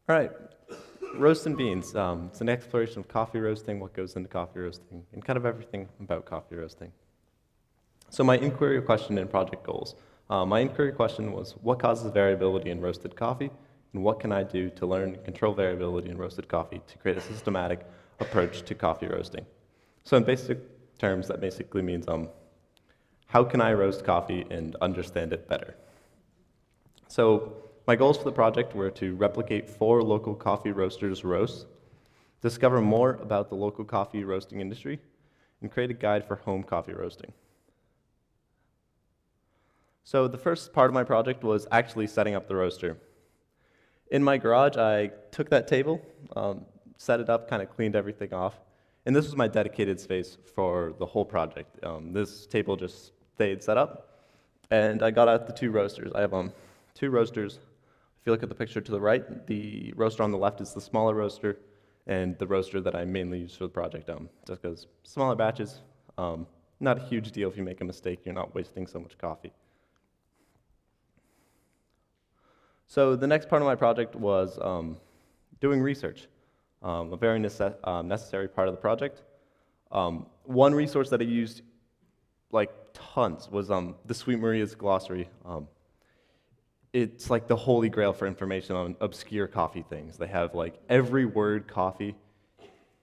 All right, roast and beans. It's an exploration of coffee roasting, what goes into coffee roasting, and kind of everything about coffee roasting. So my inquiry question and project goals. My inquiry question was, what causes variability in roasted coffee, and what can I do to learn and control variability in roasted coffee to create a systematic approach to coffee roasting? So in basic terms, that basically means how can I roast coffee and understand it better? So my goals for the project were to replicate 4 local coffee roasters' roasts, discover more about the local coffee roasting industry, and create a guide for home coffee roasting. So the first part of my project was actually setting up the roaster. In my garage, I took that table, set it up, kind of cleaned everything off, and this was my dedicated space for the whole project. This table just stayed set up, and I got out the 2 roasters. I have 2 roasters. If you look at the picture to the right, the roaster on the left is the smaller roaster, and the roaster that I mainly use for the project, just because smaller batches, not a huge deal if you make a mistake, you're not wasting so much coffee. So the next part of my project was doing research, a very necessary part of the project. One resource that I used like tons was the Sweet Maria's glossary. It's like the holy grail for information on obscure coffee things. They have like every word coffee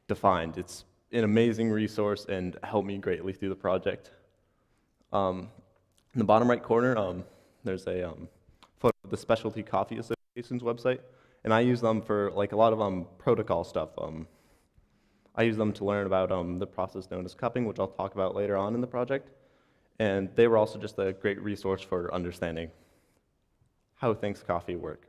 defined. It's an amazing resource and helped me greatly through the project. In the bottom right corner, there's a photo of the Specialty Coffee Association's website, and I use them for like a lot of protocol stuff. I use them to learn about the process known as cupping, which I'll talk about later on in the project. And they were also just a great resource for understanding how things coffee work.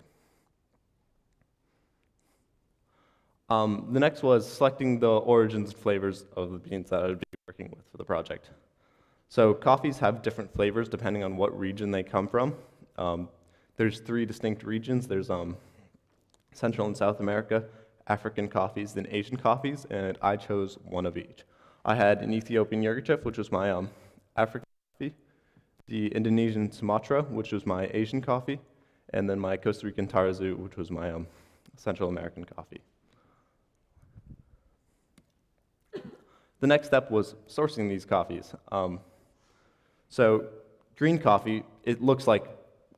The next was selecting the origins and flavors of the beans that I would be working with for the project. So coffees have different flavors depending on what region they come from. There's 3 distinct regions. There's Central and South America, African coffees, then Asian coffees, and I chose one of each. I had an Ethiopian Yirgacheffe, which was my African coffee, the Indonesian Sumatra, which was my Asian coffee, and then my Costa Rican Tarrazu, which was my Central American coffee. The next step was sourcing these coffees. So green coffee, it looks like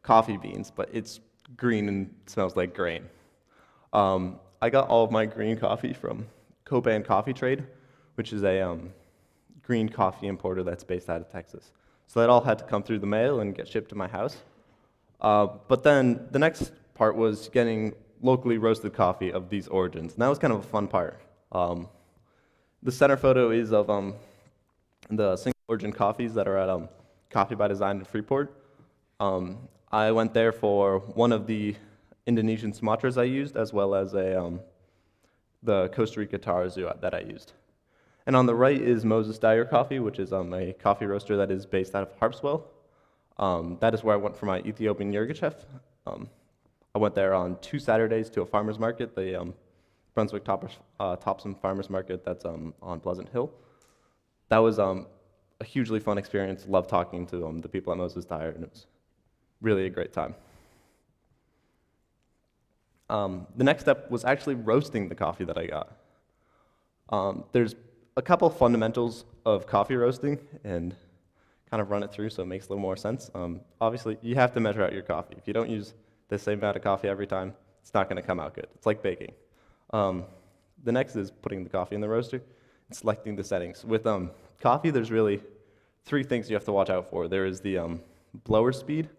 coffee beans, but it's green and smells like grain. I got all of my green coffee from Copan Coffee Trade, which is a green coffee importer that's based out of Texas. So that all had to come through the mail and get shipped to my house. But then the next part was getting locally roasted coffee of these origins, and that was kind of a fun part. The center photo is of the single origin coffees that are at Coffee by Design in Freeport. I went there for one of the Indonesian Sumatras I used, as well as the Costa Rica Tarrazu that I used. And on the right is Moses Dyer Coffee, which is a coffee roaster that is based out of Harpswell. That is where I went for my Ethiopian Yirgacheffe. I went there on 2 Saturdays to a farmer's market, the Brunswick Topsom Farmer's Market that's on Pleasant Hill. That was a hugely fun experience. Loved talking to the people at Moses Dyer, and it was really a great time. The next step was actually roasting the coffee that I got. There's a couple fundamentals of coffee roasting, and kind of run it through so it makes a little more sense. Obviously, you have to measure out your coffee. If you don't use the same amount of coffee every time, it's not going to come out good. It's like baking. The next is putting the coffee in the roaster and selecting the settings. With coffee, there's really 3 things you have to watch out for. There is the blower speed,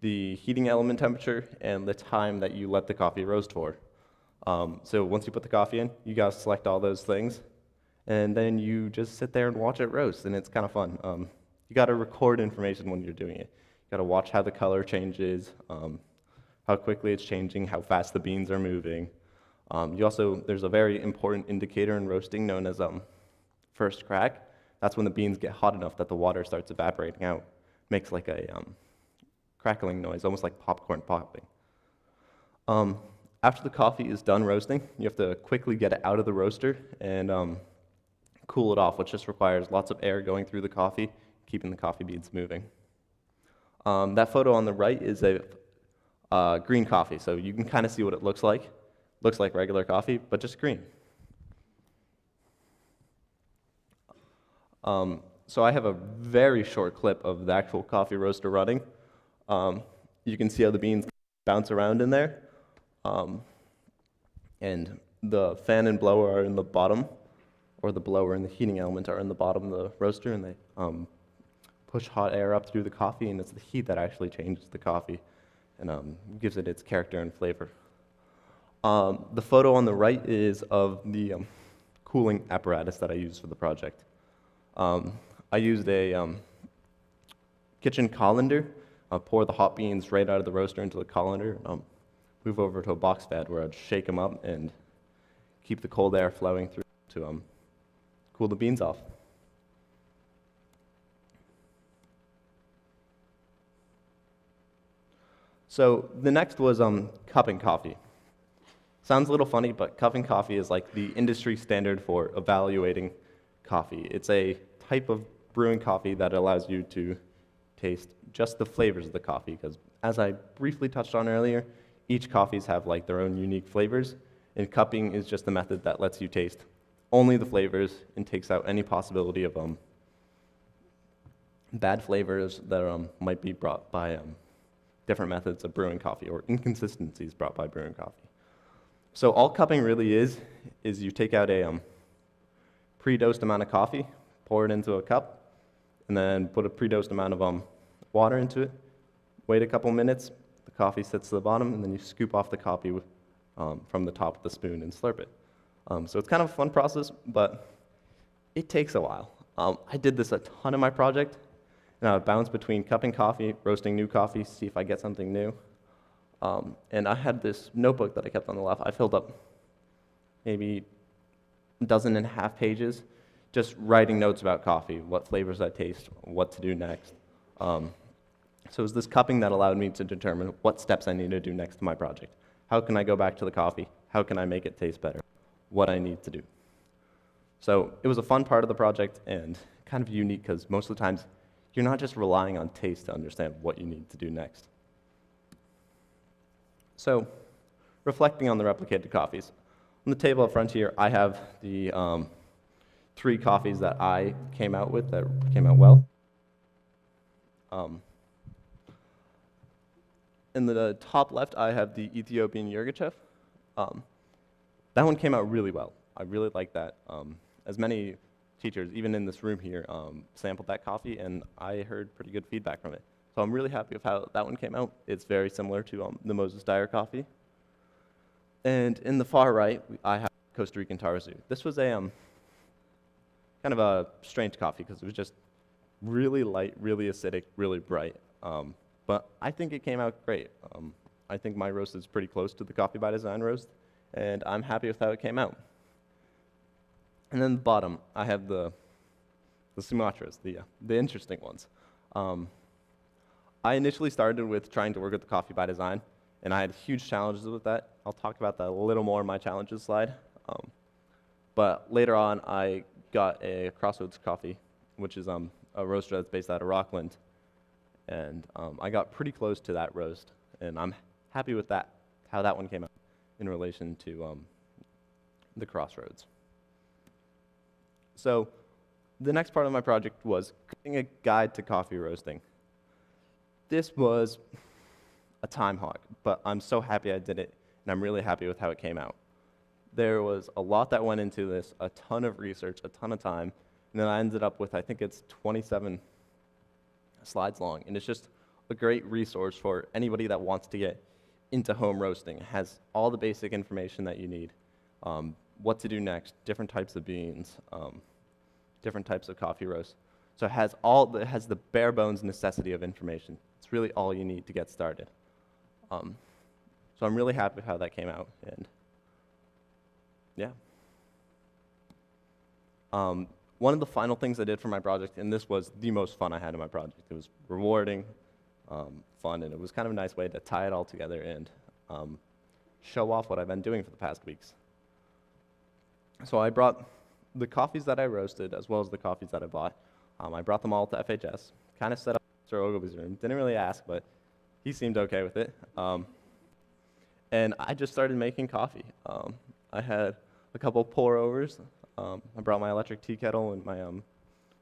the heating element temperature, and the time that you let the coffee roast for. So once you put the coffee in, you gotta select all those things, and then you just sit there and watch it roast, and it's kind of fun. You gotta record information when you're doing it. You gotta watch how the color changes, how quickly it's changing, how fast the beans are moving. There's a very important indicator in roasting known as first crack. That's when the beans get hot enough that the water starts evaporating out. Makes like a crackling noise, almost like popcorn popping. After the coffee is done roasting, you have to quickly get it out of the roaster and cool it off, which just requires lots of air going through the coffee, keeping the coffee beans moving. That photo on the right is a green coffee, so you can kind of see what it looks like. Looks like regular coffee, but just green. So I have a very short clip of the actual coffee roaster running. You can see how the beans bounce around in there. And the fan and blower are in the bottom, or the blower and the heating element are in the bottom of the roaster, and they push hot air up through the coffee, and it's the heat that actually changes the coffee and gives it its character and flavor. The photo on the right is of the cooling apparatus that I used for the project. I used a kitchen colander, pour the hot beans right out of the roaster into the colander, move over to a box bed where I'd shake them up and keep the cold air flowing through to cool the beans off. So the next was cupping coffee. Sounds a little funny, but cupping coffee is like the industry standard for evaluating coffee. It's a type of brewing coffee that allows you to taste just the flavors of the coffee, because as I briefly touched on earlier, each coffees have like their own unique flavors, and cupping is just the method that lets you taste only the flavors and takes out any possibility of bad flavors that might be brought by different methods of brewing coffee or inconsistencies brought by brewing coffee. So all cupping really is you take out a pre-dosed amount of coffee, pour it into a cup, and then put a pre-dosed amount of water into it, wait a couple minutes, the coffee sits to the bottom, and then you scoop off the coffee from the top of the spoon and slurp it. So it's kind of a fun process, but it takes a while. I did this a ton in my project, and I would bounce between cupping coffee, roasting new coffee, see if I get something new. And I had this notebook that I kept on the left. I filled up maybe 12.5 pages just writing notes about coffee, what flavors I taste, what to do next. So it was this cupping that allowed me to determine what steps I need to do next to my project. How can I go back to the coffee? How can I make it taste better? What I need to do. So it was a fun part of the project and kind of unique because most of the times you're not just relying on taste to understand what you need to do next. So reflecting on the replicated coffees. On the table up front here, I have the 3 coffees that I came out with that came out well. In the top left, I have the Ethiopian Yirgacheffe. That one came out really well. I really like that. As many teachers, even in this room here, sampled that coffee, and I heard pretty good feedback from it. So I'm really happy with how that one came out. It's very similar to the Moses Dyer coffee. And in the far right, I have Costa Rican Tarzu. This was a kind of a strange coffee because it was just really light, really acidic, really bright. But I think it came out great. I think my roast is pretty close to the Coffee by Design roast, and I'm happy with how it came out. And then the bottom, I have the Sumatras, the interesting ones. I initially started with trying to work with the Coffee by Design, and I had huge challenges with that. I'll talk about that a little more in my challenges slide. But later on, I got a Crossroads coffee, which is a roaster that's based out of Rockland. And I got pretty close to that roast, and I'm happy with that, how that one came out in relation to the Crossroads. So the next part of my project was creating a guide to coffee roasting. This was a time hog, but I'm so happy I did it, and I'm really happy with how it came out. There was a lot that went into this, a ton of research, a ton of time, and then I ended up with, I think it's 27 slides long, and it's just a great resource for anybody that wants to get into home roasting. It has all the basic information that you need, what to do next, different types of beans, different types of coffee roast. So it has the bare bones necessity of information. It's really all you need to get started. So I'm really happy with how that came out, and yeah. One of the final things I did for my project, and this was the most fun I had in my project. It was rewarding, fun, and it was kind of a nice way to tie it all together and show off what I've been doing for the past weeks. So I brought the coffees that I roasted as well as the coffees that I bought. I brought them all to FHS, kind of set up Mr. Ogilvy's room. Didn't really ask, but he seemed okay with it. and I just started making coffee. I had a couple pour-overs. I brought my electric tea kettle and my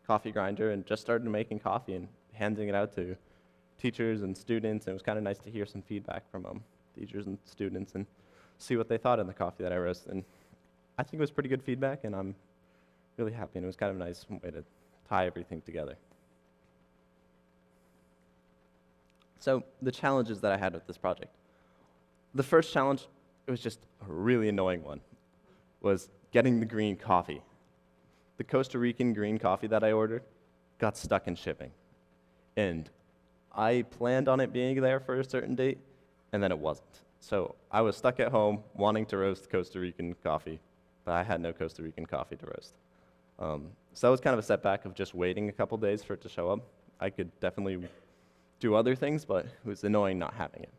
coffee grinder and just started making coffee and handing it out to teachers and students. And it was kind of nice to hear some feedback from teachers and students and see what they thought of the coffee that I roasted. And I think it was pretty good feedback, and I'm really happy, and it was kind of a nice way to tie everything together. So the challenges that I had with this project. The first challenge, it was just a really annoying one, was getting the green coffee. The Costa Rican green coffee that I ordered got stuck in shipping. And I planned on it being there for a certain date, and then it wasn't. So I was stuck at home wanting to roast Costa Rican coffee, but I had no Costa Rican coffee to roast. So that was kind of a setback of just waiting a couple days for it to show up. I could definitely do other things, but it was annoying not having it.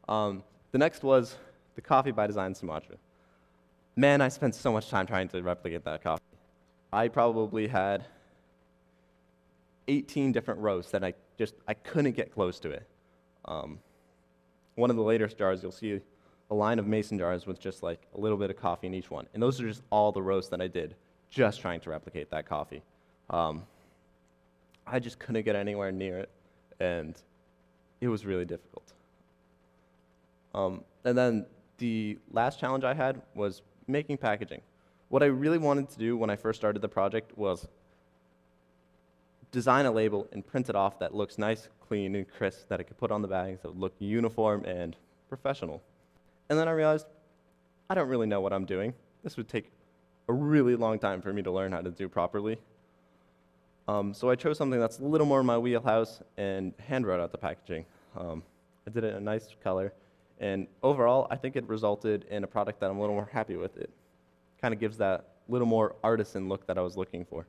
The next was the Coffee by Design Sumatra. Man, I spent so much time trying to replicate that coffee. I probably had 18 different roasts that I couldn't get close to it. One of the later jars, you'll see a line of mason jars with just like a little bit of coffee in each one. And those are just all the roasts that I did, just trying to replicate that coffee. I just couldn't get anywhere near it, and it was really difficult. And then the last challenge I had was making packaging. What I really wanted to do when I first started the project was design a label and print it off that looks nice, clean, and crisp, that I could put on the bags that would look uniform and professional. And then I realized I don't really know what I'm doing. This would take a really long time for me to learn how to do properly. So I chose something that's a little more in my wheelhouse and hand wrote out the packaging. I did it in a nice color, and overall, I think it resulted in a product that I'm a little more happy with. It kind of gives that little more artisan look that I was looking for.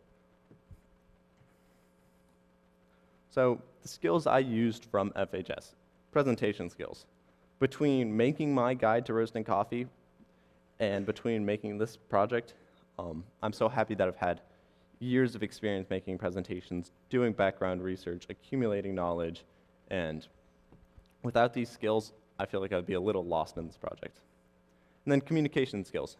So the skills I used from FHS, presentation skills. Between making my guide to roasting coffee and between making this project, I'm so happy that I've had years of experience making presentations, doing background research, accumulating knowledge, and without these skills, I feel like I'd be a little lost in this project. And then communication skills.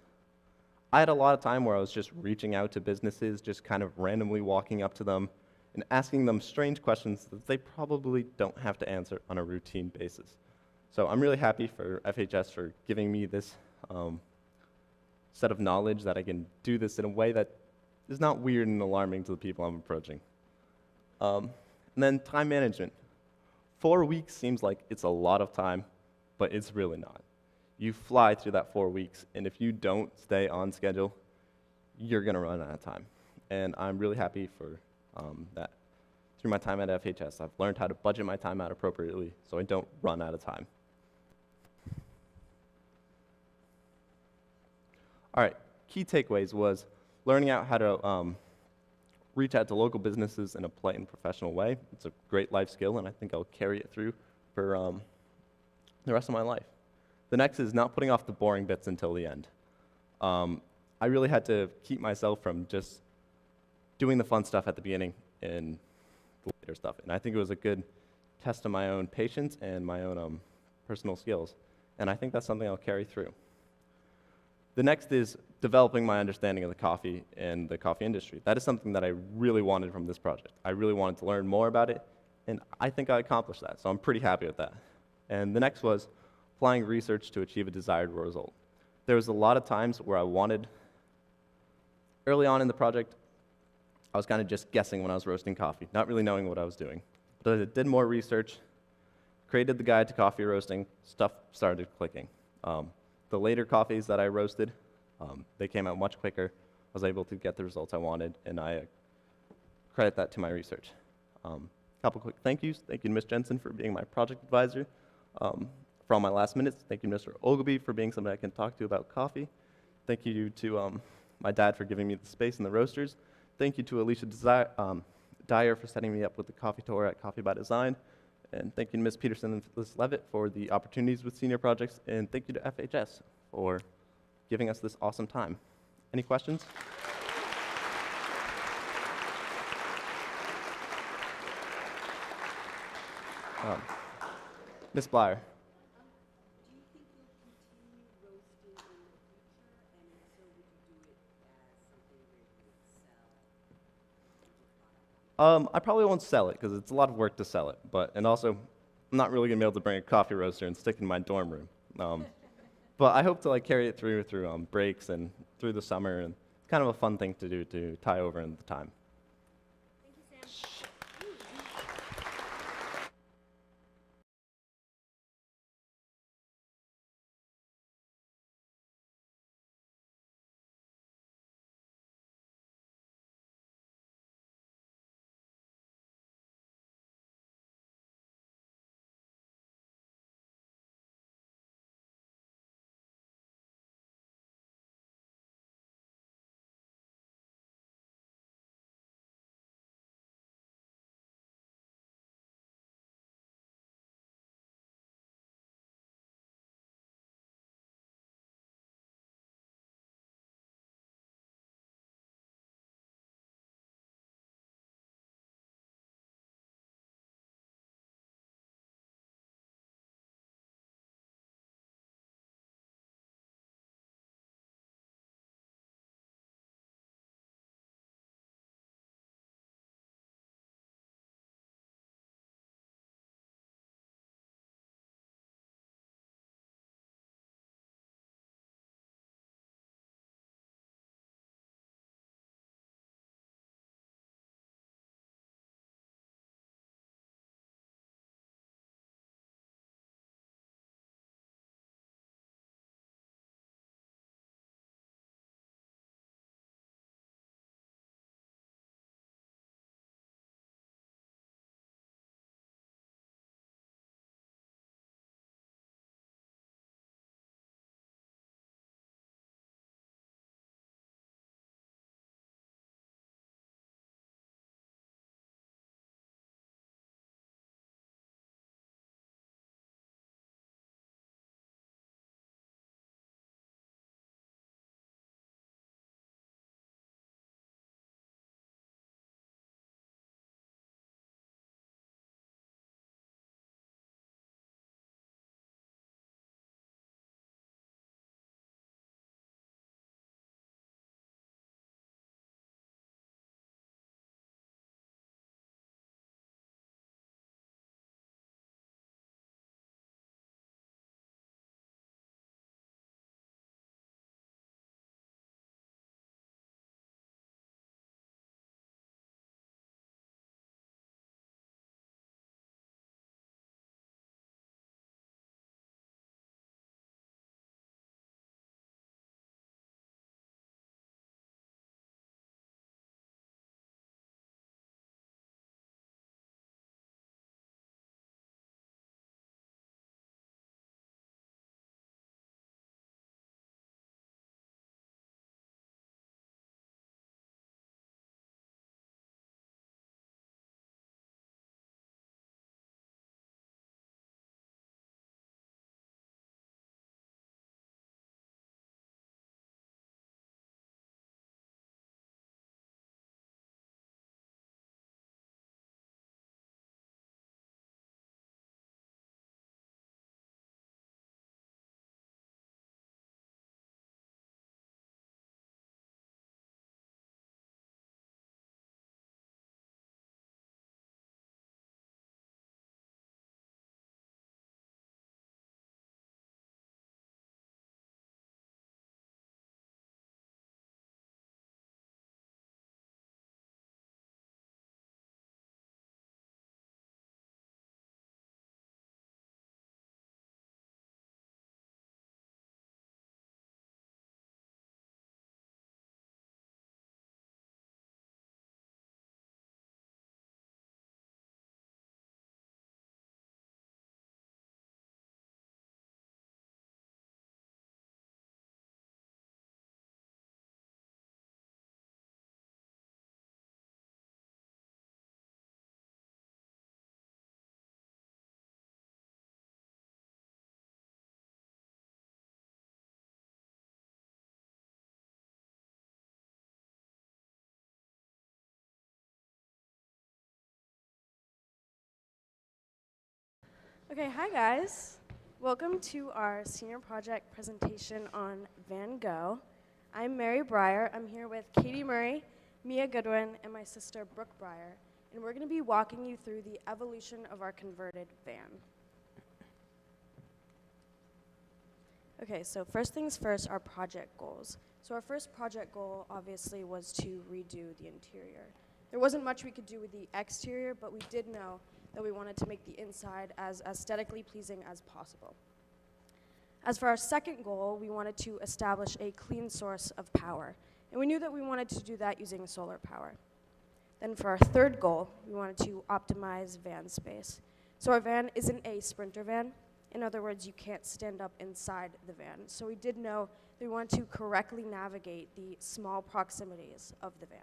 I had a lot of time where I was just reaching out to businesses, just kind of randomly walking up to them and asking them strange questions that they probably don't have to answer on a routine basis. So I'm really happy for FHS for giving me this set of knowledge that I can do this in a way that is not weird and alarming to the people I'm approaching. And then time management. 4 weeks seems like it's a lot of time, but it's really not. You fly through that 4 weeks, and if you don't stay on schedule, you're going to run out of time. And I'm really happy for that. Through my time at FHS, I've learned how to budget my time out appropriately so I don't run out of time. All right, key takeaways was learning out how to reach out to local businesses in a polite and professional way. It's a great life skill, and I think I'll carry it through for the rest of my life. The next is not putting off the boring bits until the end. I really had to keep myself from just doing the fun stuff at the beginning and the later stuff. And I think it was a good test of my own patience and my own personal skills. And I think that's something I'll carry through. The next is developing my understanding of the coffee and the coffee industry. That is something that I really wanted from this project. I really wanted to learn more about it, and I think I accomplished that, so I'm pretty happy with that. And the next was applying research to achieve a desired result. There was a lot of times where early on in the project, I was kind of just guessing when I was roasting coffee, not really knowing what I was doing. But as I did more research, created the guide to coffee roasting, stuff started clicking. The later coffees that I roasted, they came out much quicker. I was able to get the results I wanted, and I credit that to my research. Couple quick thank yous. Thank you to Ms. Jensen for being my project advisor. For all my last minutes, thank you to Mr. Ogilvy for being somebody I can talk to about coffee. Thank you to my dad for giving me the space and the roasters. Thank you to Alicia Dyer for setting me up with the coffee tour at Coffee by Design. And thank you to Ms. Peterson and Ms. Levitt for the opportunities with senior projects. And thank you to FHS for giving us this awesome time. Any questions? Ms. Blyer. I probably won't sell it because it's a lot of work to sell it, and also I'm not really gonna be able to bring a coffee roaster and stick it in my dorm room. But I hope to like carry it through breaks and through the summer, and it's kind of a fun thing to do to tie over in the time. Thank you, Sam. Okay, hi guys. Welcome to our senior project presentation on Van Gogh. I'm Mary Breyer. I'm here with Katie Murray, Mia Goodwin, and my sister Brooke Breyer. and we're going to be walking you through the evolution of our converted van. Okay, so first things first, our project goals. So our first project goal, obviously, was to redo the interior. There wasn't much we could do with the exterior, but we did know that we wanted to make the inside as aesthetically pleasing as possible. As for our second goal, we wanted to establish a clean source of power, and we knew that we wanted to do that using solar power. Then for our third goal, we wanted to optimize van space. So our van isn't a sprinter van. In other words, you can't stand up inside the van. So we did know that we wanted to correctly navigate the small proximities of the van.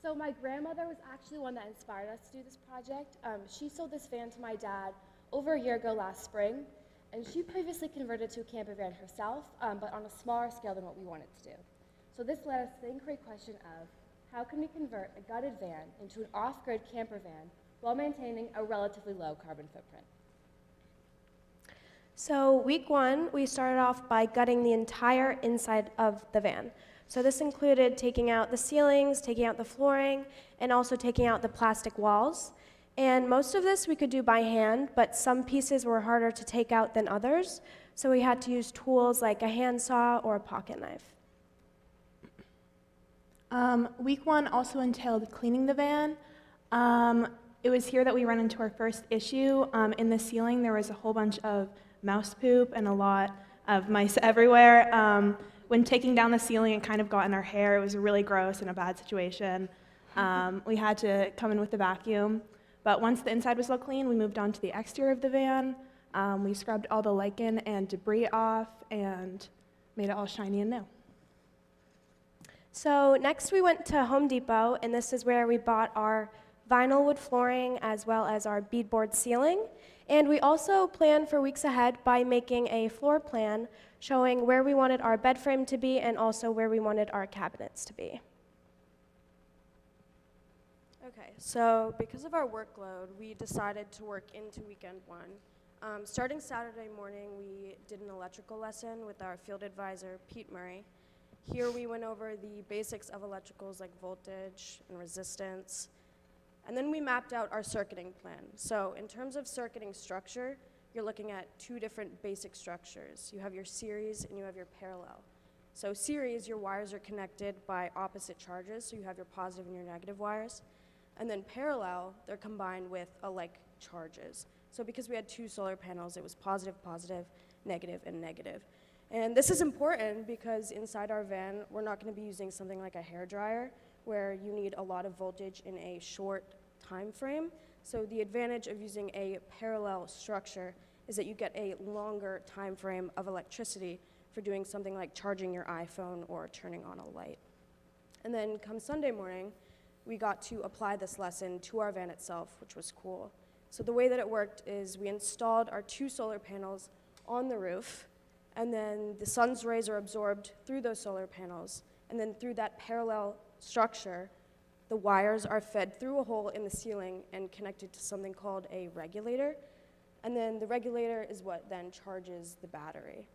So my grandmother was actually the one that inspired us to do this project. She sold this van to my dad over a year ago last spring, and she previously converted to a camper van herself, but on a smaller scale than what we wanted to do. So this led us to the inquiry question of, how can we convert a gutted van into an off-grid camper van while maintaining a relatively low carbon footprint? So week one, we started off by gutting the entire inside of the van. So this included taking out the ceilings, taking out the flooring, and also taking out the plastic walls. And most of this we could do by hand, but some pieces were harder to take out than others. So we had to use tools like a handsaw or a pocket knife. Week one also entailed cleaning the van. It was here that we ran into our first issue. In the ceiling, there was a whole bunch of mouse poop and a lot of mice everywhere. When taking down the ceiling, it kind of got in our hair. It was really gross and a bad situation. We had to come in with the vacuum. But once the inside was all clean, we moved on to the exterior of the van. We scrubbed all the lichen and debris off and made it all shiny and new. So next we went to Home Depot, and this is where we bought our vinyl wood flooring as well as our beadboard ceiling. And we also planned for weeks ahead by making a floor plan showing where we wanted our bed frame to be and also where we wanted our cabinets to be. Okay, so because of our workload, we decided to work into weekend one. Starting Saturday morning, we did an electrical lesson with our field advisor, Pete Murray. Here we went over the basics of electricals like voltage and resistance. And then we mapped out our circuiting plan. So in terms of circuiting structure, you're looking at two different basic structures. You have your series and you have your parallel. So series, your wires are connected by opposite charges, so you have your positive and your negative wires. And then parallel, they're combined with alike charges. So because we had two solar panels, it was positive, positive, negative, and negative. And this is important because inside our van, we're not going to be using something like a hairdryer where you need a lot of voltage in a short time frame. So the advantage of using a parallel structure is that you get a longer time frame of electricity for doing something like charging your iPhone or turning on a light. And then come Sunday morning, we got to apply this lesson to our van itself, which was cool. So the way that it worked is we installed our two solar panels on the roof, and then the sun's rays are absorbed through those solar panels, and then through that parallel structure, the wires are fed through a hole in the ceiling and connected to something called a regulator, and then the regulator is what then charges the battery.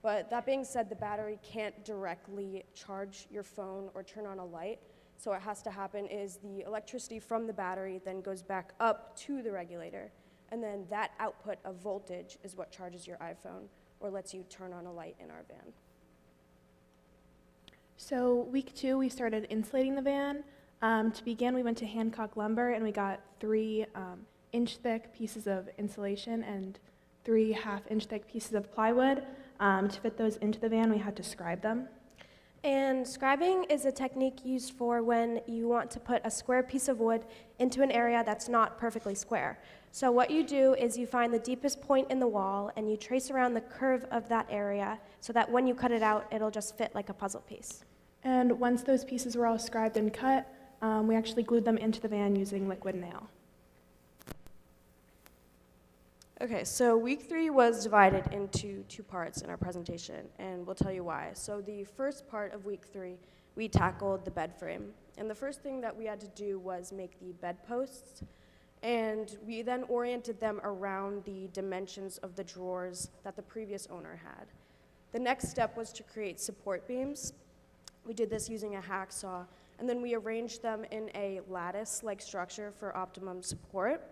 But that being said, the battery can't directly charge your phone or turn on a light, so what has to happen is the electricity from the battery then goes back up to the regulator, and then that output of voltage is what charges your iPhone or lets you turn on a light in our van. So week two, we started insulating the van. To begin, we went to Hancock Lumber and we got 3 inch-thick pieces of insulation and 3 half-inch thick pieces of plywood. To fit those into the van, we had to scribe them. And scribing is a technique used for when you want to put a square piece of wood into an area that's not perfectly square. So what you do is you find the deepest point in the wall and you trace around the curve of that area so that when you cut it out, it'll just fit like a puzzle piece. And once those pieces were all scribed and cut, we actually glued them into the van using liquid nail. Okay, so week 3 was divided into 2 parts in our presentation, and we'll tell you why. So the first part of week 3, we tackled the bed frame. And the first thing that we had to do was make the bedposts, and we then oriented them around the dimensions of the drawers that the previous owner had. The next step was to create support beams. We did this using a hacksaw, And then we arranged them in a lattice-like structure for optimum support.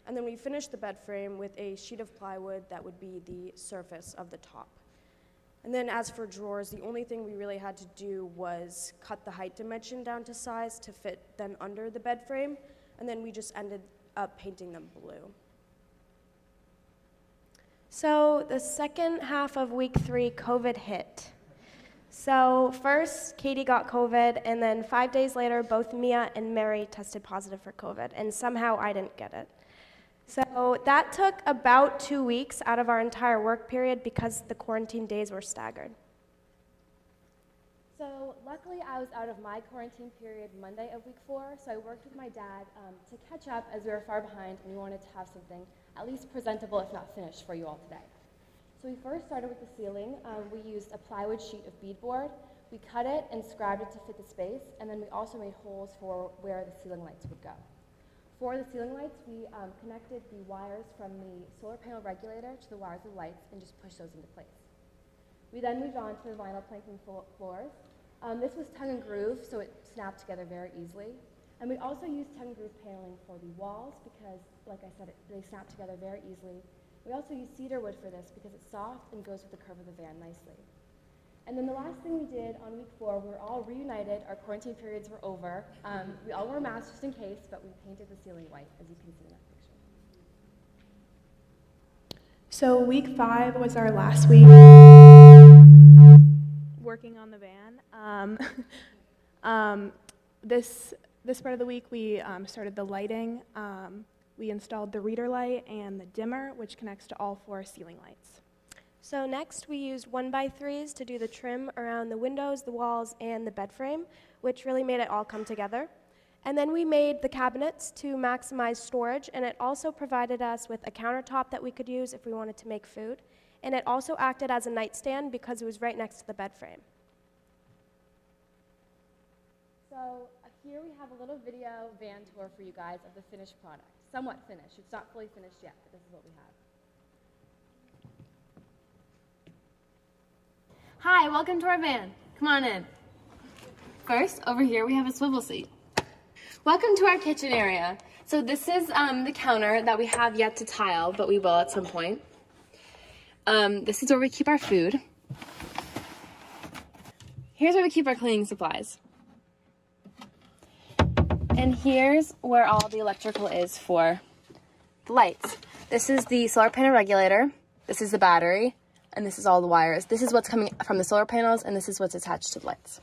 And then we finished the bed frame with a sheet of plywood that would be the surface of the top. And then as for drawers, the only thing we really had to do was cut the height dimension down to size to fit them under the bed frame, and then we just ended up painting them blue. So the second half of week 3, COVID hit. So first, Katie got COVID, and then 5 days later, both Mia and Mary tested positive for COVID, and somehow I didn't get it. So that took about 2 weeks out of our entire work period because the quarantine days were staggered. So luckily I was out of my quarantine period Monday of week 4, so I worked with my dad to catch up as we were far behind and we wanted to have something at least presentable if not finished for you all today. So we first started with the ceiling. We used a plywood sheet of beadboard. We cut it and scribed it to fit the space, and then we also made holes for where the ceiling lights would go. For the ceiling lights, we connected the wires from the solar panel regulator to the wires of the lights and just pushed those into place. We then moved on to the vinyl planking floors. This was tongue and groove, so it snapped together very easily. And we also used tongue and groove paneling for the walls because, like I said, they snap together very easily. We also used cedar wood for this because it's soft and goes with the curve of the van nicely. And then the last thing we did on week 4, we were all reunited. Our quarantine periods were over. We all wore masks just in case, but we painted the ceiling white, as you can see in that picture. So week 5 was our last week working on the van. This part of the week, we started the lighting. We installed the reader light and the dimmer, which connects to all 4 ceiling lights. So next we used 1x3s to do the trim around the windows, the walls, and the bed frame, which really made it all come together. And then we made the cabinets to maximize storage, and it also provided us with a countertop that we could use if we wanted to make food. And it also acted as a nightstand because it was right next to the bed frame. So here we have a little video van tour for you guys of the finished product. Somewhat finished. It's not fully finished yet, but this is what we have. Hi, welcome to our van. Come on in. First, over here we have a swivel seat. Welcome to our kitchen area. So this is the counter that we have yet to tile, but we will at some point. This is where we keep our food. Here's where we keep our cleaning supplies. And here's where all the electrical is for the lights. This is the solar panel regulator. This is the battery. And this is all the wires. This is what's coming from the solar panels, and this is what's attached to the lights.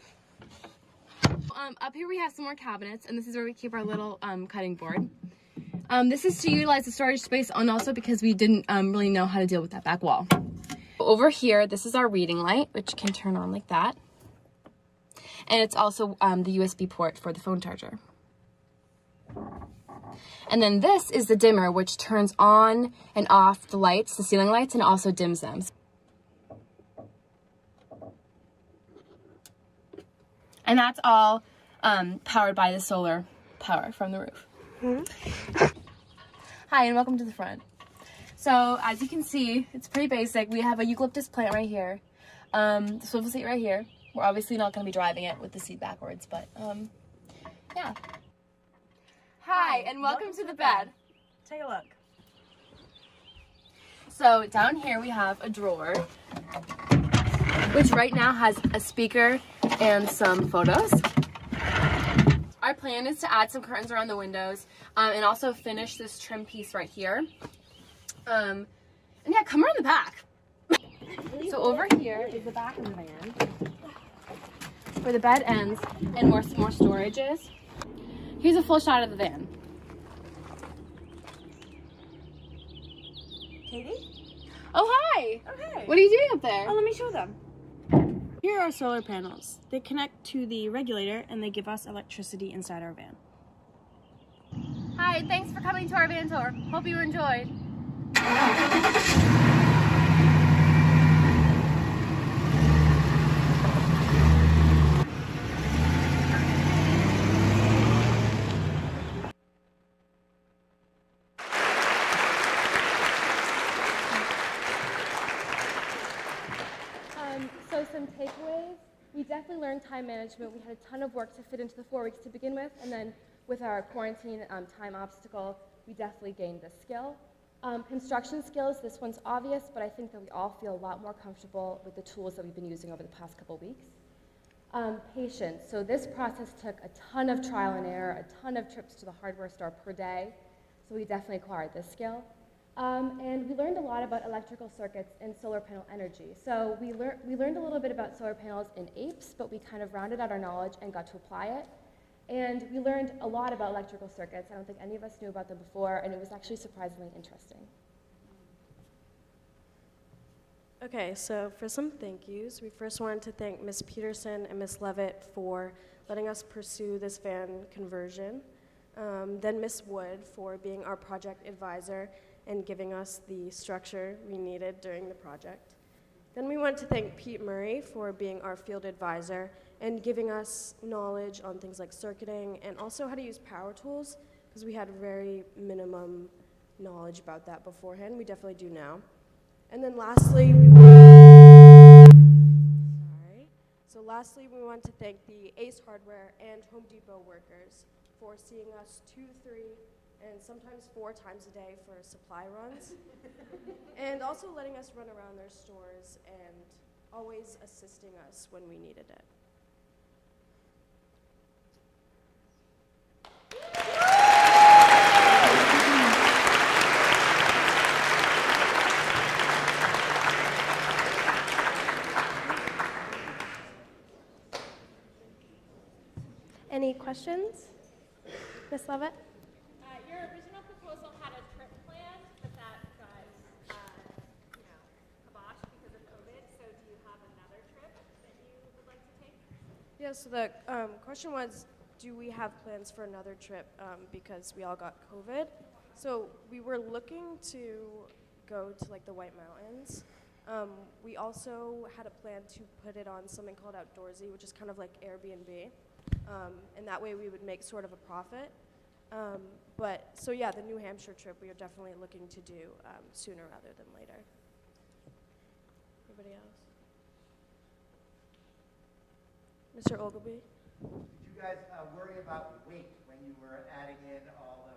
Up here we have some more cabinets, and this is where we keep our little cutting board. This is to utilize the storage space, and also because we didn't really know how to deal with that back wall. Over here, this is our reading light, which can turn on like that. And it's also the USB port for the phone charger. And then this is the dimmer, which turns on and off the lights, the ceiling lights, and also dims them. And that's all powered by the solar power from the roof. Mm-hmm. Hi, and welcome to the front. So, as you can see, it's pretty basic. We have a eucalyptus plant right here, the swivel seat right here. We're obviously not going to be driving it with the seat backwards, but yeah. Hi, and welcome to the bed. Take a look. So, down here we have a drawer, which right now has a speaker and some photos. Our plan is to add some curtains around the windows and also finish this trim piece right here. And yeah, come around the back. So over here is the back of the van where the bed ends and more storage is. Here's a full shot of the van. Katie? Oh, hi! Okay. What are you doing up there? Oh, let me show them. Here are our solar panels. They connect to the regulator and they give us electricity inside our van. Hi, thanks for coming to our van tour. Hope you enjoyed. So some takeaways. We definitely learned time management. We had a ton of work to fit into the 4 weeks to begin with, and then with our quarantine time obstacle, we definitely gained this skill. Construction skills, this one's obvious, but I think that we all feel a lot more comfortable with the tools that we've been using over the past couple weeks. Patience. So this process took a ton of trial and error, a ton of trips to the hardware store per day, so we definitely acquired this skill. And we learned a lot about electrical circuits and solar panel energy. So we learned a little bit about solar panels in APES, but we kind of rounded out our knowledge and got to apply it. And we learned a lot about electrical circuits. I don't think any of us knew about them before, and it was actually surprisingly interesting. Okay, so for some thank yous, we first wanted to thank Ms. Peterson and Ms. Levitt for letting us pursue this van conversion. Then Ms. Wood for being our project advisor and giving us the structure we needed during the project. Then we want to thank Pete Murray for being our field advisor and giving us knowledge on things like circuiting and also how to use power tools, because we had very minimum knowledge about that beforehand. We definitely do now. And then lastly, lastly, we want to thank the Ace Hardware and Home Depot workers for seeing us 2, 3, and sometimes 4 times a day for supply runs, and also letting us run around their stores and always assisting us when we needed it. Any questions? Ms. Levitt? Your original proposal had a trip plan, but that got, kiboshed because of COVID. So do you have another trip that you would like to take? Yeah, so the question was, do we have plans for another trip because we all got COVID? So we were looking to go to like the White Mountains. We also had a plan to put it on something called Outdoorsy, which is kind of like Airbnb. And that way we would make sort of a profit. So yeah, the New Hampshire trip we are definitely looking to do sooner rather than later. Anybody else? Mr. Ogilvy? Did you guys worry about weight when you were adding in all the,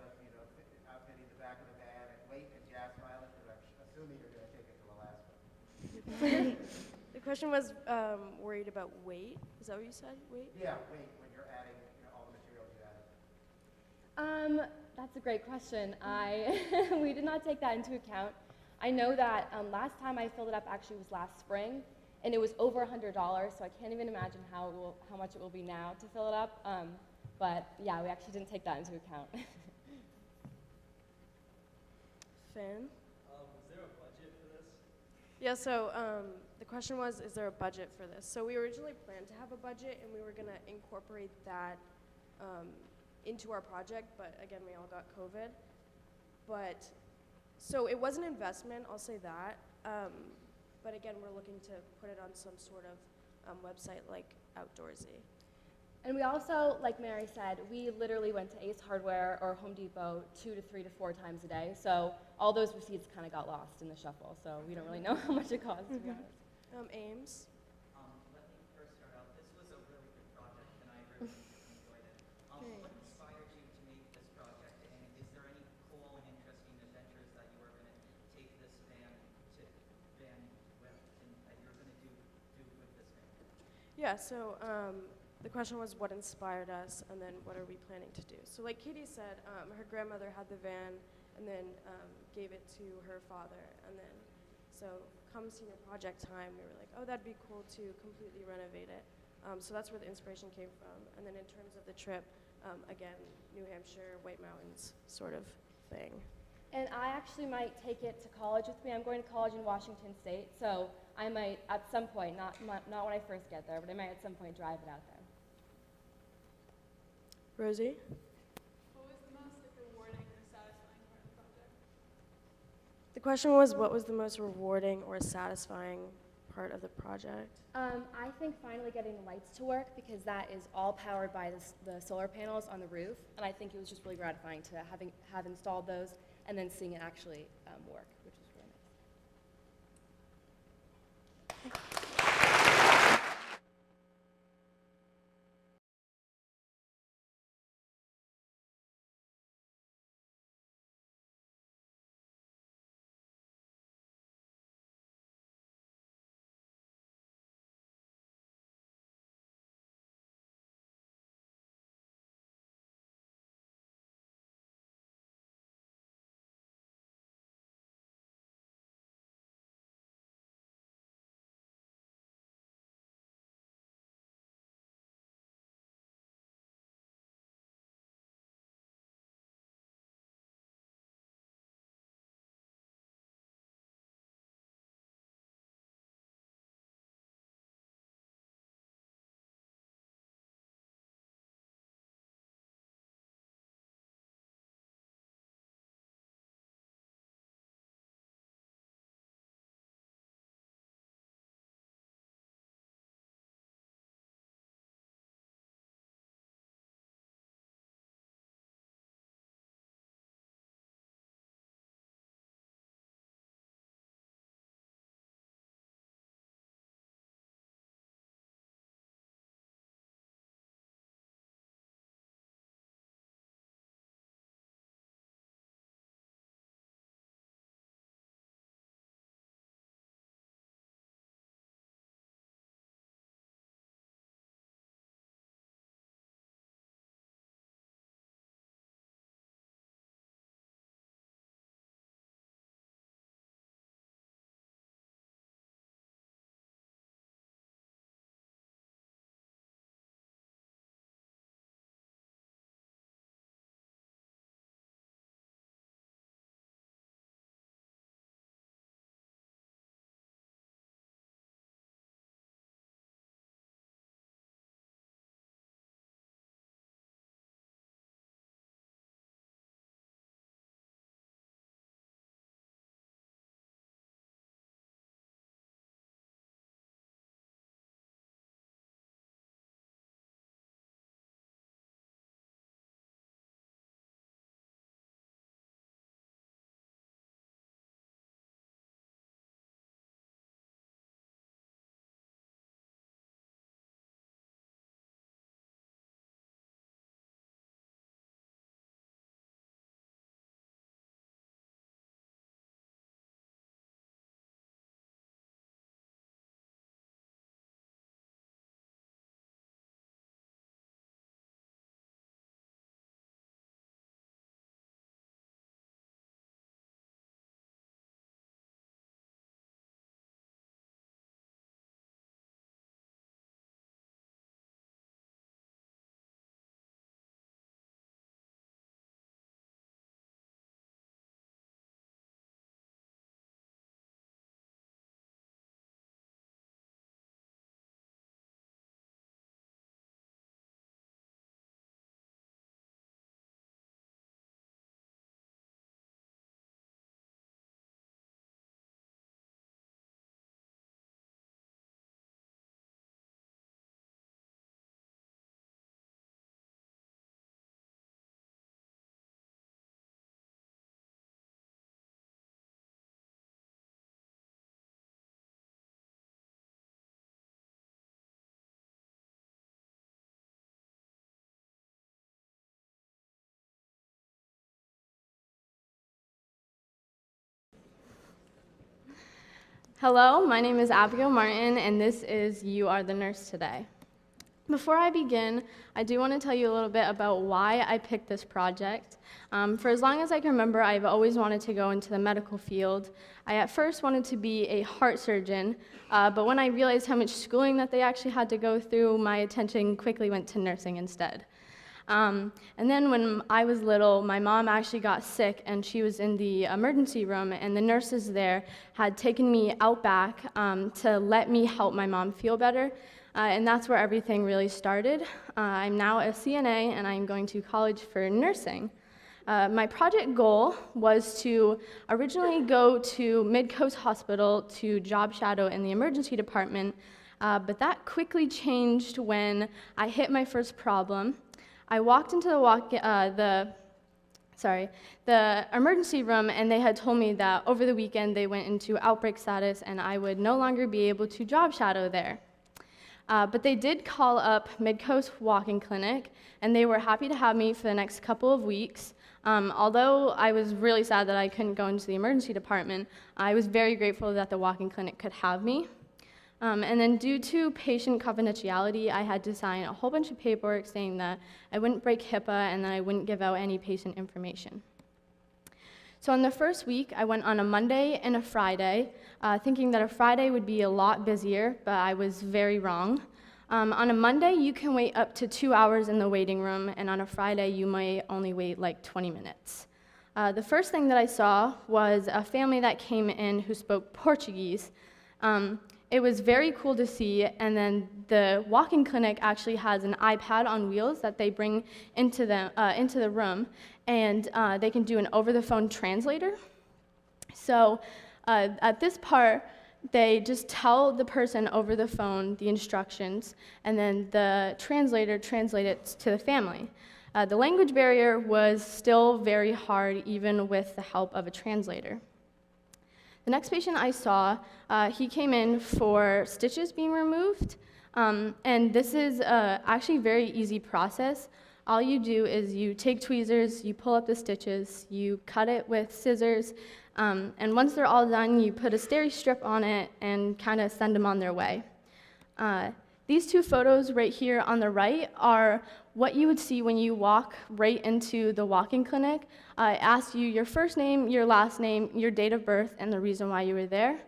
outfitting the back of the van and weight and gas mileage? Because I'm assuming you're going to take it to Alaska. The question was worried about weight. Is that what you said? Weight? Yeah, weight when you're adding all the materials you added. That's a great question. We did not take that into account. I know that last time I filled it up actually was last spring, and it was over $100, so I can't even imagine how much it will be now to fill it up. But yeah, we actually didn't take that into account. Finn? Is there a budget for this? Yeah, so the question was, is there a budget for this? So we originally planned to have a budget, and we were going to incorporate that into our project, but again, we all got COVID. So it was an investment, I'll say that. But again, we're looking to put it on some sort of website like Outdoorsy. And we also, like Mary said, we literally went to Ace Hardware or Home Depot 2 to 3 to 4 times a day. So all those receipts kind of got lost in the shuffle. So we don't really know how much it cost, to be honest. Ames? Let me first start out. This was a really good project, and I really enjoyed it. What inspired you to make this project, and is there any cool and interesting adventures that you are going to take this van with, and that you're going to do with this van? Yeah, so the question was what inspired us, and then what are we planning to do? So like Katie said, her grandmother had the van and then gave it to her father, and then so come senior project time, we were like, oh, that'd be cool to completely renovate it. So that's where the inspiration came from. And then in terms of the trip, again, New Hampshire, White Mountains sort of thing. And I actually might take it to college with me. I'm going to college in Washington State, so I might at some point, not when I first get there, but I might at some point drive it out there. Rosie? What was the most rewarding or satisfying part of the project? The question was, what was the most rewarding or satisfying part of the project? I think finally getting the lights to work, because that is all powered by the solar panels on the roof, and I think it was just really gratifying to have installed those and then seeing it actually work, which is really nice. Hello, my name is Abigail Martin, and this is You Are the Nurse Today. Before I begin, I do want to tell you a little bit about why I picked this project. For as long as I can remember, I've always wanted to go into the medical field. I at first wanted to be a heart surgeon, but when I realized how much schooling that they actually had to go through, my attention quickly went to nursing instead. And then when I was little, my mom actually got sick, and she was in the emergency room, and the nurses there had taken me out back to let me help my mom feel better. And that's where everything really started. I'm now a CNA, and I'm going to college for nursing. My project goal was to originally go to Mid-Coast Hospital to job shadow in the emergency department, but that quickly changed when I hit my first problem. I walked into the emergency room, and they had told me that over the weekend they went into outbreak status, and I would no longer be able to job shadow there. But they did call up Mid-Coast Walk-in Clinic, and they were happy to have me for the next couple of weeks. Although I was really sad that I couldn't go into the emergency department, I was very grateful that the walk-in clinic could have me. And then due to patient confidentiality, I had to sign a whole bunch of paperwork saying that I wouldn't break HIPAA and that I wouldn't give out any patient information. So on the first week, I went on a Monday and a Friday, thinking that a Friday would be a lot busier, but I was very wrong. On a Monday, you can wait up to 2 hours in the waiting room, and on a Friday, you might only wait like 20 minutes. The first thing that I saw was a family that came in who spoke Portuguese. It was very cool to see, and then the walk-in clinic actually has an iPad on wheels that they bring into the room, and they can do an over-the-phone translator. So at this part, they just tell the person over the phone the instructions, and then the translator translates it to the family. The language barrier was still very hard, even with the help of a translator. The next patient I saw, he came in for stitches being removed, and this is actually a very easy process. All you do is you take tweezers, you pull up the stitches, you cut it with scissors, and once they're all done, you put a steri strip on it and kind of send them on their way. These two photos right here on the right are what you would see when you walk right into the walk-in clinic. It asks you your first name, your last name, your date of birth, and the reason why you were there.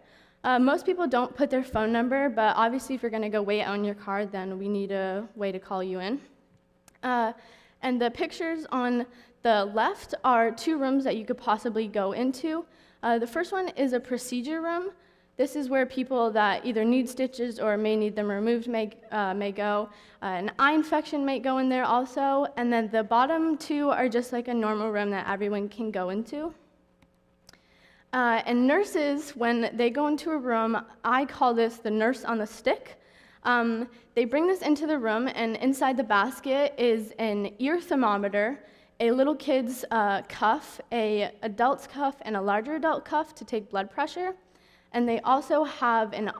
Most people don't put their phone number, but obviously if you're going to go wait on your card, then we need a way to call you in. And the pictures on the left are 2 rooms that you could possibly go into. The first one is a procedure room. This is where people that either need stitches or may need them removed may go. An eye infection may go in there also. And then the bottom 2 are just like a normal room that everyone can go into. And nurses, when they go into a room, I call this the nurse on the stick. They bring this into the room, and inside the basket is an ear thermometer, a little kid's cuff, an adult's cuff, and a larger adult cuff to take blood pressure. And they also have an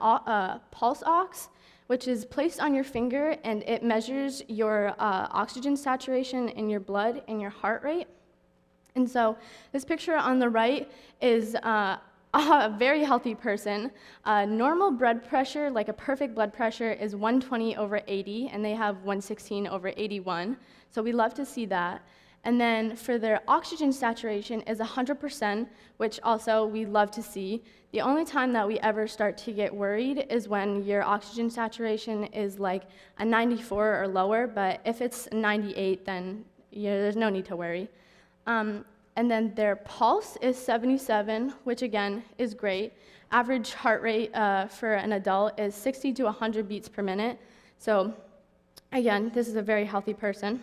pulse ox, which is placed on your finger, and it measures your oxygen saturation in your blood and your heart rate. And so this picture on the right is a very healthy person. Normal blood pressure, like a perfect blood pressure, is 120/80, and they have 116/81. So we love to see that. And then for their oxygen saturation is 100%, which also we love to see. The only time that we ever start to get worried is when your oxygen saturation is like a 94 or lower, but if it's 98, then there's no need to worry. And then their pulse is 77, which again is great. Average heart rate for an adult is 60 to 100 beats per minute. So again, this is a very healthy person.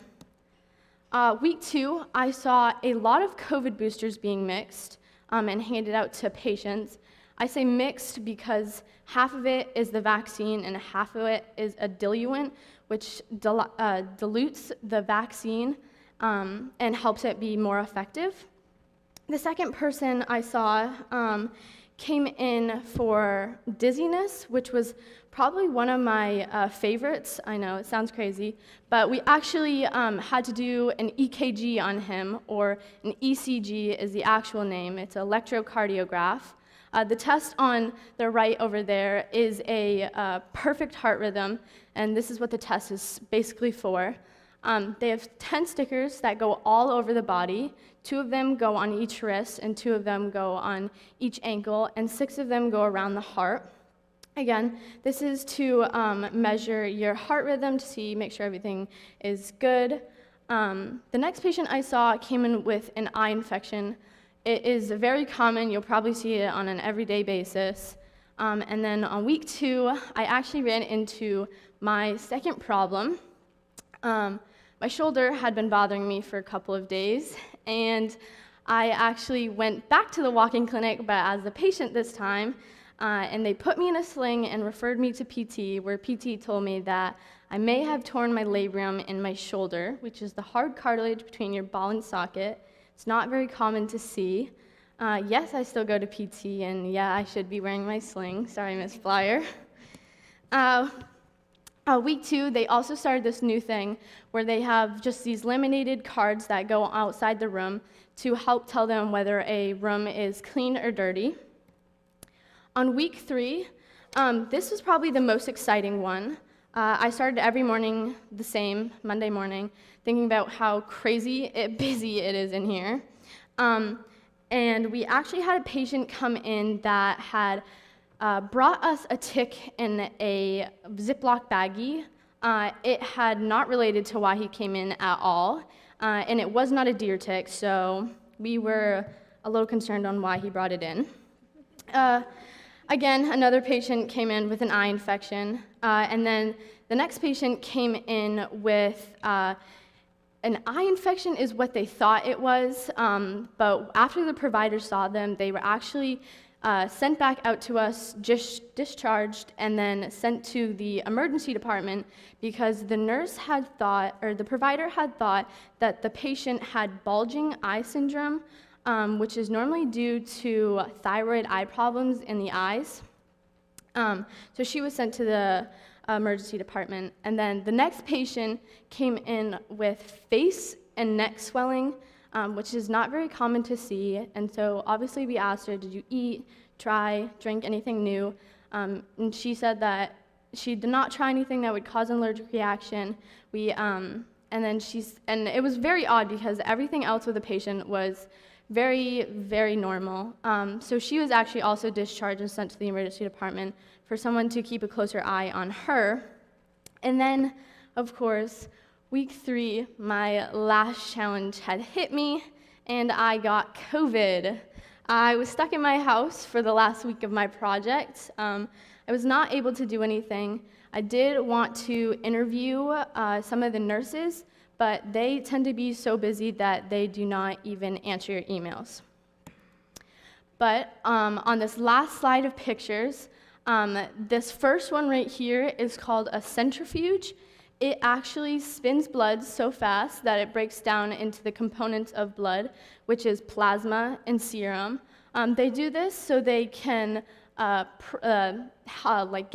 Week 2, I saw a lot of COVID boosters being mixed and handed out to patients. I say mixed because half of it is the vaccine and half of it is a diluent, which dilutes the vaccine and helps it be more effective. The second person I saw came in for dizziness, which was probably one of my favorites. I know, it sounds crazy, but we actually had to do an EKG on him, or an ECG is the actual name. It's an electrocardiograph. The test on the right over there is a perfect heart rhythm, and this is what the test is basically for. They have 10 stickers that go all over the body. 2 of them go on each wrist, and 2 of them go on each ankle, and 6 of them go around the heart. Again, this is to measure your heart rhythm to make sure everything is good. The next patient I saw came in with an eye infection. It is very common. You'll probably see it on an everyday basis. And then on week 2, I actually ran into my second problem. My shoulder had been bothering me for a couple of days, and I actually went back to the walk-in clinic, but as the patient this time, and they put me in a sling and referred me to PT, where PT told me that I may have torn my labrum in my shoulder, which is the hard cartilage between your ball and socket. It's not very common to see. Yes, I still go to PT, and yeah, I should be wearing my sling. Sorry, Miss Flyer. Week 2, they also started this new thing where they have just these laminated cards that go outside the room to help tell them whether a room is clean or dirty. On week 3, this was probably the most exciting one. I started every morning the same, Monday morning, thinking about how crazy busy it is in here. And we actually had a patient come in that had brought us a tick in a Ziploc baggie. It had not related to why he came in at all, and it was not a deer tick, so we were a little concerned on why he brought it in. Again, another patient came in with an eye infection, and then the next patient came in with an eye infection is what they thought it was, but after the provider saw them, they were actually sent back out to us, just discharged, and then sent to the emergency department because the nurse had thought, or the provider had thought, that the patient had bulging eye syndrome, which is normally due to thyroid eye problems in the eyes. So she was sent to the emergency department. And then the next patient came in with face and neck swelling, which is not very common to see. And so obviously we asked her, did you eat, try, drink anything new? And she said that she did not try anything that would cause an allergic reaction. And it was very odd because everything else with the patient was very, very normal. So she was actually also discharged and sent to the emergency department for someone to keep a closer eye on her. And then, of course, week 3, my last challenge had hit me, and I got COVID. I was stuck in my house for the last week of my project. I was not able to do anything. I did want to interview some of the nurses, but they tend to be so busy that they do not even answer your emails. But on this last slide of pictures, this first one right here is called a centrifuge. It actually spins blood so fast that it breaks down into the components of blood, which is plasma and serum. They do this so they can get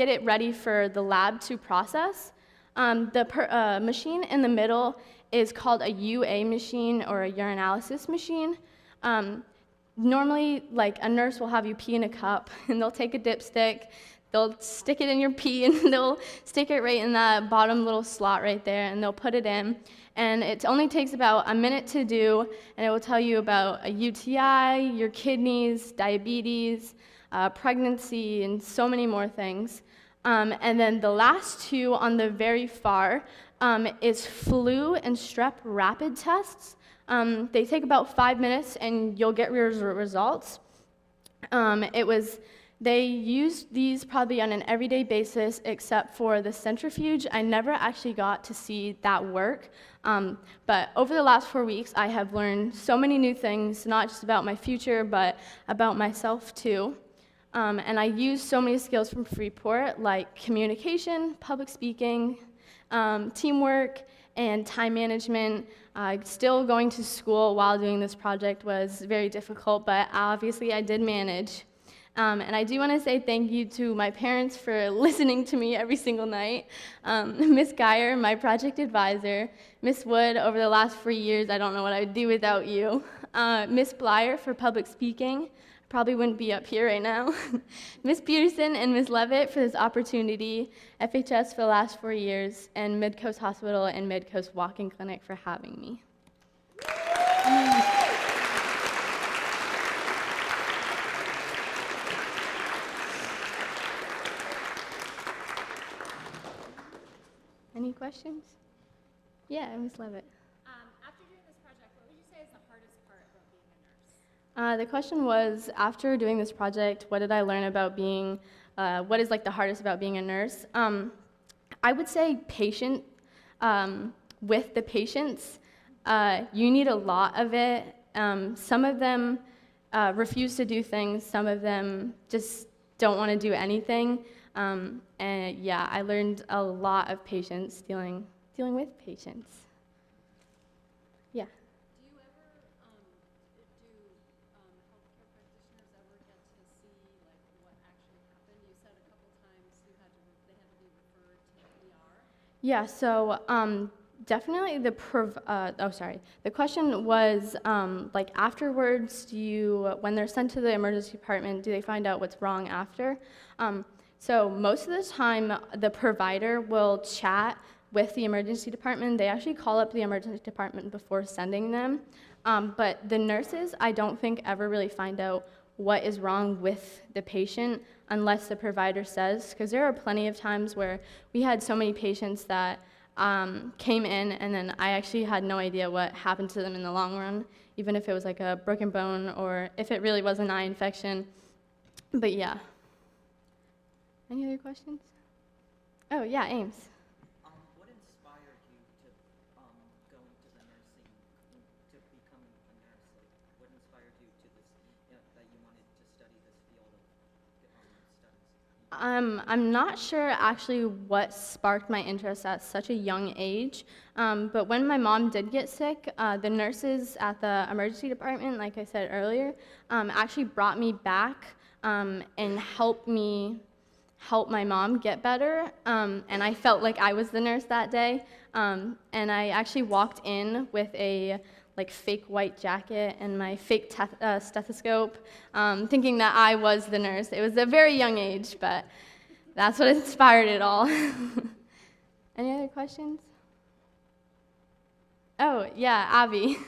it ready for the lab to process. The machine in the middle is called a UA machine, or a urinalysis machine. Normally, a nurse will have you pee in a cup, and they'll take a dipstick, they'll stick it in your pee, and they'll stick it right in that bottom little slot right there, and they'll put it in. And it only takes about a minute to do, and it will tell you about a UTI, your kidneys, diabetes, pregnancy, and so many more things. And then the last 2 on the very far is flu and strep rapid tests. They take about 5 minutes, and you'll get your results. They used these probably on an everyday basis, except for the centrifuge. I never actually got to see that work. But over the last 4 weeks, I have learned so many new things, not just about my future, but about myself too. And I use so many skills from Freeport, like communication, public speaking, teamwork, and time management. Still going to school while doing this project was very difficult, but obviously I did manage. And I do want to say thank you to my parents for listening to me every single night. Miss Geyer, my project advisor. Miss Wood, over the last 4 years, I don't know what I would do without you. Miss Blyer for public speaking. probably wouldn't be up here right now. Ms. Peterson and Ms. Levitt for this opportunity, FHS for the last 4 years, and Midcoast Hospital and Midcoast Walk-In Clinic for having me. Any questions? Yeah, Ms. Levitt. After doing this project, what would you say is the hardest part about being a nurse? The question was, after doing this project, what did I learn about being, what is like the hardest about being a nurse? I would say patient, with the patients. You need a lot of it. Some of them refuse to do things, some of them just don't want to do anything. And yeah, I learned a lot of patience dealing with patients. Yeah. Do you ever, healthcare practitioners ever get to see like what actually happened? You said a couple times they had to be referred to the ER. Yeah, so definitely the question was like afterwards, when they're sent to the emergency department, do they find out what's wrong after? So most of the time, the provider will chat with the emergency department. They actually call up the emergency department before sending them. But the nurses, I don't think ever really find out what is wrong with the patient unless the provider says, because there are plenty of times where we had so many patients that came in and then I actually had no idea what happened to them in the long run, even if it was like a broken bone or if it really was an eye infection. But yeah. Any other questions? Oh yeah, Ames. What inspired you to go into the nursing, to becoming a nurse? Like, what inspired you to this, that you wanted to study this field of studies? I'm not sure actually what sparked my interest at such a young age, but when my mom did get sick, the nurses at the emergency department, like I said earlier, actually brought me back and helped my mom get better, and I felt like I was the nurse that day, and I actually walked in with a fake white jacket and my fake stethoscope, thinking that I was the nurse. It was a very young age, but that's what inspired it all. Any other questions? Oh, yeah, Abby.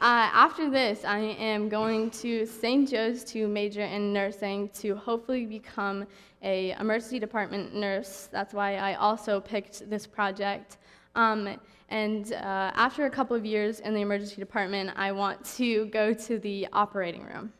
After this, I am going to St. Joe's to major in nursing to hopefully become a emergency department nurse. That's why I also picked this project. And after a couple of years in the emergency department, I want to go to the operating room.